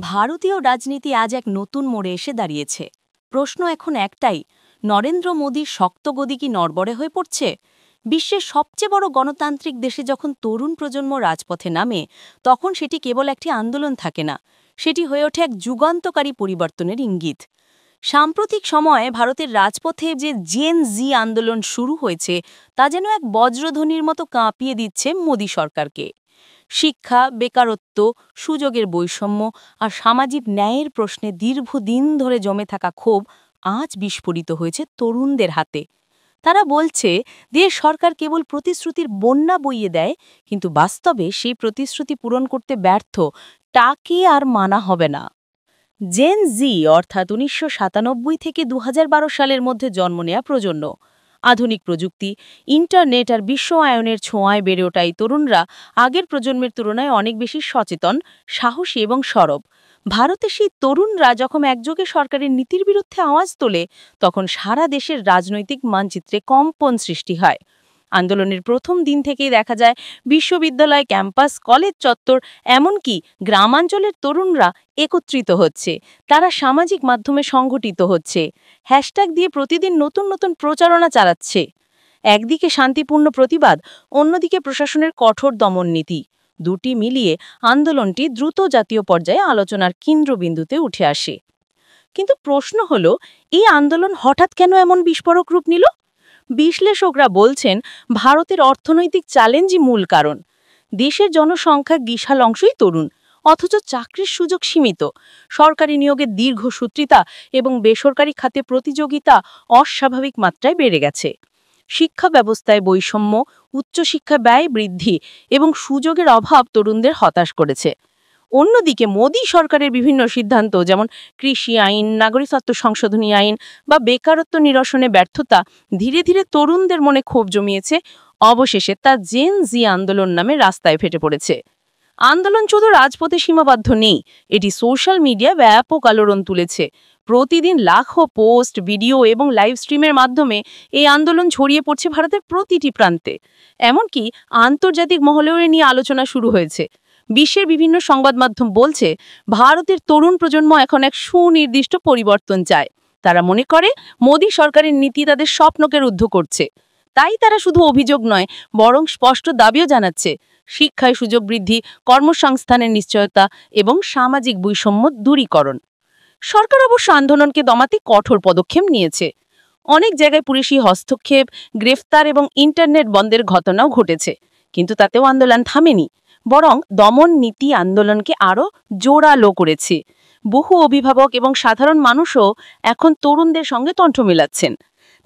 ভারতীয় রাজনীতি আজ এক নতুন মোড়ে এসে দাঁড়িয়েছে। প্রশ্ন এখন একটাই, নরেন্দ্র মোদীর শক্ত গদি কি নড়বড়ে হয়ে পড়ছে? বিশ্বের সবচেয়ে বড় গণতান্ত্রিক দেশে যখন তরুণ প্রজন্ম রাজপথে নামে, তখন সেটি কেবল একটি আন্দোলন থাকে না, সেটি হয়ে ওঠে এক যুগান্তকারী পরিবর্তনের ইঙ্গিত। সাম্প্রতিক সময়ে ভারতের রাজপথে যে জেন জি আন্দোলন শুরু হয়েছে, তা যেন এক বজ্রধ্বনির মতো কাঁপিয়ে দিচ্ছে মোদী সরকারকে। শিক্ষা, বেকারত্ব, সুযোগের বৈষম্য আর সামাজিক ন্যায়ের প্রশ্নে দীর্ঘদিন ধরে জমে থাকা ক্ষোভ আজ বিস্ফোরিত হয়েছে তরুণদের হাতে। তারা বলছে, দেশ সরকার কেবল প্রতিশ্রুতির বন্যা বইয়ে দেয়, কিন্তু বাস্তবে সেই প্রতিশ্রুতি পূরণ করতে ব্যর্থ, তাকে আর মানা হবে না। জেন জি অর্থাৎ ১৯৯৭ থেকে ২০১২ সালের মধ্যে জন্ম নেয়া প্রজন্ম। আধুনিক প্রযুক্তি, ইন্টারনেট আর বিশ্বায়নের ছোঁয়ায় বেড়ে ওঠা এই তরুণরা আগের প্রজন্মের তুলনায় অনেক বেশি সচেতন, সাহসী এবং সরব। ভারতে সেই তরুণরা যখন একযোগে সরকারের নীতির বিরুদ্ধে আওয়াজ তোলে, তখন সারা দেশের রাজনৈতিক মানচিত্রে কম্পন সৃষ্টি হয়। আন্দোলনের প্রথম দিন থেকেই দেখা যায় বিশ্ববিদ্যালয় ক্যাম্পাস, কলেজ চত্বর, এমনকি গ্রামাঞ্চলের তরুণরা একত্রিত হচ্ছে। তারা সামাজিক মাধ্যমে সংগঠিত হচ্ছে, হ্যাশট্যাগ দিয়ে প্রতিদিন নতুন নতুন প্রচারণা চালাচ্ছে। একদিকে শান্তিপূর্ণ প্রতিবাদ, অন্যদিকে প্রশাসনের কঠোর দমন নীতি। দুটি মিলিয়ে আন্দোলনটি দ্রুত জাতীয় পর্যায়ে আলোচনার কেন্দ্রবিন্দুতে উঠে আসে। কিন্তু প্রশ্ন হল, এই আন্দোলন হঠাৎ কেন এমন বিস্ফোরক রূপ নিল? বিশ্লেষকরা বলছেন, ভারতের অর্থনৈতিক চ্যালেঞ্জই মূল কারণ। দেশের জনসংখ্যার বিশাল অংশই তরুণ, অথচ চাকরির সুযোগ সীমিত। সরকারি নিয়োগের দীর্ঘসূত্রিতা এবং বেসরকারি খাতে প্রতিযোগিতা অস্বাভাবিক মাত্রায় বেড়ে গেছে। শিক্ষা ব্যবস্থায় বৈষম্য, উচ্চশিক্ষা ব্যয় বৃদ্ধি এবং সুযোগের অভাব তরুণদের হতাশ করেছে। অন্যদিকে মোদী সরকারের বিভিন্ন সিদ্ধান্ত, যেমন কৃষি আইন, নাগরিকত্ব সংশোধনী আইন বা বেকারত্ব নিরসনে ব্যর্থতা, ধীরে ধীরে তরুণদের মনে ক্ষোভ জমিয়েছে। অবশেষে তা জেন জি আন্দোলন নামে রাস্তায় ফেটে পড়েছে। আন্দোলন শুধু রাজপথে সীমাবদ্ধ নেই, এটি সোশ্যাল মিডিয়ায় ব্যাপক আলোড়ন তুলেছে। প্রতিদিন লাখো পোস্ট, ভিডিও এবং লাইভ স্ট্রিমের মাধ্যমে এই আন্দোলন ছড়িয়ে পড়ছে ভারতের প্রতিটি প্রান্তে। এমনকি আন্তর্জাতিক মহলেও এ নিয়ে আলোচনা শুরু হয়েছে। বিশ্বের বিভিন্ন সংবাদ মাধ্যম বলছে, ভারতের তরুণ প্রজন্ম এখন এক সুনির্দিষ্ট পরিবর্তন চায়। তারা মনে করে মোদী সরকারের নীতি তাদের স্বপ্নকে রুদ্ধ করছে। তাই তারা শুধু অভিযোগ নয়, বরং স্পষ্ট দাবিও জানাচ্ছে: শিক্ষায় সুযোগ বৃদ্ধি, কর্মসংস্থানের নিশ্চয়তা এবং সামাজিক বৈষম্য দূরীকরণ। সরকার অবশ্য আন্দোলনকে দমাতে কঠোর পদক্ষেপ নিয়েছে। অনেক জায়গায় পুলিশি হস্তক্ষেপ, গ্রেফতার এবং ইন্টারনেট বন্ধের ঘটনাও ঘটেছে। কিন্তু তাতেও আন্দোলন থামেনি, বরং দমন নীতি আন্দোলনকে আরও জোরালো করেছে। বহু অভিভাবক এবং সাধারণ মানুষও এখন তরুণদের সঙ্গে কণ্ঠ মেলাচ্ছেন।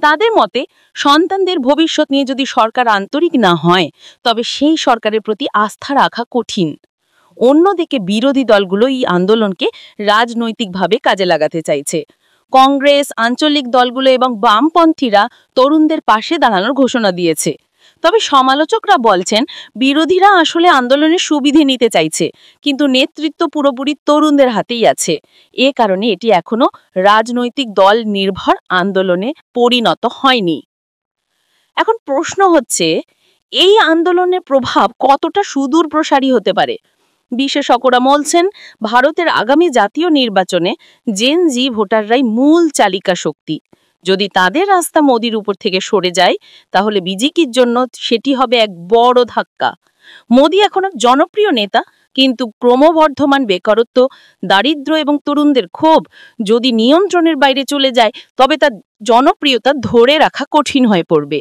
তাদের মতে, সন্তানদের ভবিষ্যৎ নিয়ে যদি সরকার আন্তরিক না হয়, তবে সেই সরকারের প্রতি আস্থা রাখা কঠিন। অন্যদিকে বিরোধী দলগুলো এই আন্দোলনকে রাজনৈতিকভাবে কাজে লাগাতে চাইছে। কংগ্রেস, আঞ্চলিক দলগুলো এবং বামপন্থীরা তরুণদের পাশে দাঁড়ানোর ঘোষণা দিয়েছে। তবে সমালোচকরা বলছেন, বিরোধীরা আসলে আন্দোলনের সুবিধে নিতে চাইছে, কিন্তু নেতৃত্ব পুরোপুরি তরুণদের হাতেই আছে। এ কারণে এটি এখনো রাজনৈতিক দল নির্ভর আন্দোলনে পরিণত হয়নি। এখন প্রশ্ন হচ্ছে, এই আন্দোলনের প্রভাব কতটা সুদূর প্রসারী হতে পারে? বিশেষজ্ঞরা বলছেন, ভারতের আগামী জাতীয় নির্বাচনে জেন জি ভোটাররাই মূল চালিকা শক্তি। যদি তাদের রাস্তা মোদির উপর থেকে সরে যায়, তাহলে বিজেপির জন্য সেটি হবে এক বড় ধাক্কা। মোদি এখন এক জনপ্রিয় নেতা, কিন্তু ক্রমবর্ধমান বেকারত্ব, দারিদ্র্য এবং তরুণদের ক্ষোভ যদি নিয়ন্ত্রণের বাইরে চলে যায়, তবে তার জনপ্রিয়তা ধরে রাখা কঠিন হয়ে পড়বে।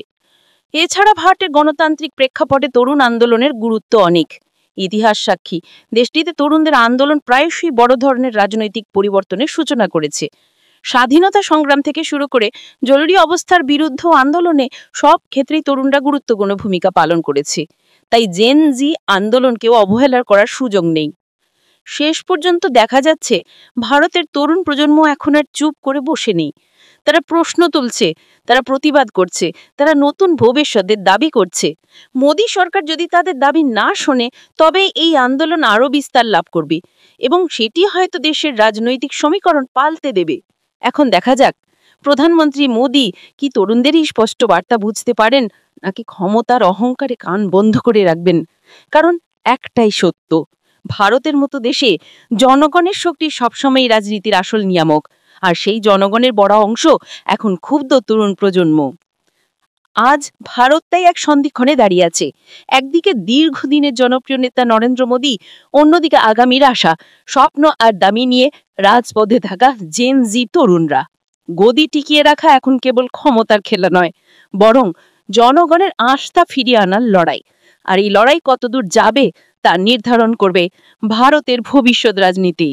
এছাড়া ভারতের গণতান্ত্রিক প্রেক্ষাপটে তরুণ আন্দোলনের গুরুত্ব অনেক। ইতিহাস সাক্ষী, দেশটিতে তরুণদের আন্দোলন প্রায়শই বড় ধরনের রাজনৈতিক পরিবর্তনের সূচনা করেছে। স্বাধীনতা সংগ্রাম থেকে শুরু করে জরুরি অবস্থার বিরুদ্ধে আন্দোলনে সব ক্ষেত্রেই তরুণরা গুরুত্বপূর্ণ ভূমিকা পালন করেছে। তাই জেন জি আন্দোলনকেও অবহেলা করার সুযোগ নেই। শেষ পর্যন্ত দেখা যাচ্ছে, ভারতের তরুণ প্রজন্ম এখন আর চুপ করে বসে নেই। তারা প্রশ্ন তুলছে, তারা প্রতিবাদ করছে, তারা নতুন ভবিষ্যতের দাবি করছে। মোদী সরকার যদি তাদের দাবি না শোনে, তবে এই আন্দোলন আরও বিস্তার লাভ করবে এবং সেটি হয়তো দেশের রাজনৈতিক সমীকরণ পাল্টে দেবে। এখন দেখা যাক, প্রধানমন্ত্রী মোদী কি তরুণদেরই স্পষ্ট বার্তা বুঝতে পারেন, নাকি ক্ষমতার অহংকারে কান বন্ধ করে রাখবেন। কারণ একটাই সত্য, ভারতের মতো দেশে জনগণের শক্তি সবসময়ই রাজনীতির আসল নিয়ামক, আর সেই জনগণের বড় অংশ এখন ক্ষুব্ধ তরুণ প্রজন্ম। আজ ভারত তাই এক সন্ধিক্ষণে দাঁড়িয়ে আছে। একদিকে দীর্ঘদিনের জনপ্রিয় নেতা নরেন্দ্র মোদী, অন্যদিকে আগামীর আশা, স্বপ্ন আর দামি নিয়ে রাজপথে থাকা জেন জি তরুণরা। গদি টিকিয়ে রাখা এখন কেবল ক্ষমতার খেলা নয়, বরং জনগণের আস্থা ফিরিয়ে আনার লড়াই। আর এই লড়াই কতদূর যাবে তা নির্ধারণ করবে ভারতের ভবিষ্যৎ রাজনীতি।